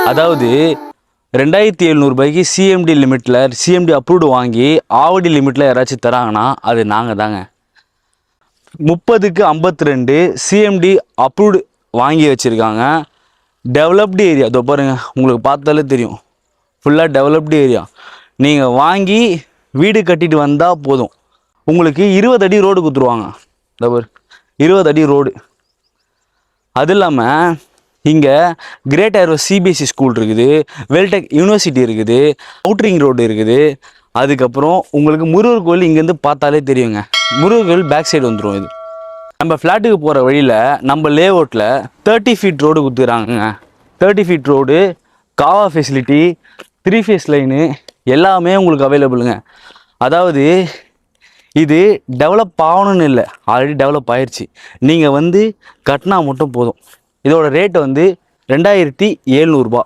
அதாவது 2700 CMD லிமிட்டில் CMD approved வாங்கி ஆவடி லிமிட்டில் யாராச்சும் தராங்கன்னா அது நாங்கள் தாங்க. 30க்கு 52 சிஎம்டி அப்ரூவ்டு வாங்கி வச்சுருக்காங்க. டெவலப்டு ஏரியா, இதோ பாருங்கள், உங்களுக்கு பார்த்தாலே தெரியும், ஃபுல்லாக டெவலப்டு ஏரியா. நீங்கள் வாங்கி வீடு கட்டிட்டு வந்தால் போதும், உங்களுக்கு 20 அடி ரோடு கொடுத்துருவாங்க. இதோ பாரு, 20 அடி ரோடு. அது இல்லாமல் இங்கே கிரேட் ஏர்வோ சிபிஎஸ்சி ஸ்கூல் இருக்குது, வெல்டெக் யூனிவர்சிட்டி இருக்குது, அவுட்ரிங் ரோடு இருக்குது. அதுக்கப்புறம் உங்களுக்கு முருகர் கோயில் இங்கேருந்து பார்த்தாலே தெரியுங்க. முருகர் கோயில் பேக் சைடு வந்துடும். இது நம்ம ஃப்ளாட்டுக்கு போகிற வழியில் நம்ம லேஅவுட்டில் 30 ஃபீட் ரோடு கொடுத்துக்கிறாங்க. 30 ஃபீட் ரோடு, காவா ஃபெசிலிட்டி, 3 ஃபேஸ் லைனு எல்லாமே உங்களுக்கு அவைலபிளுங்க. அதாவது இது டெவலப் ஆகணும்னு இல்லை, ஆல்ரெடி டெவலப் ஆயிடுச்சு. நீங்கள் வந்து கட்டினா மட்டும் போதும். இதோட ரேட்டு வந்து 2700 ரூபா.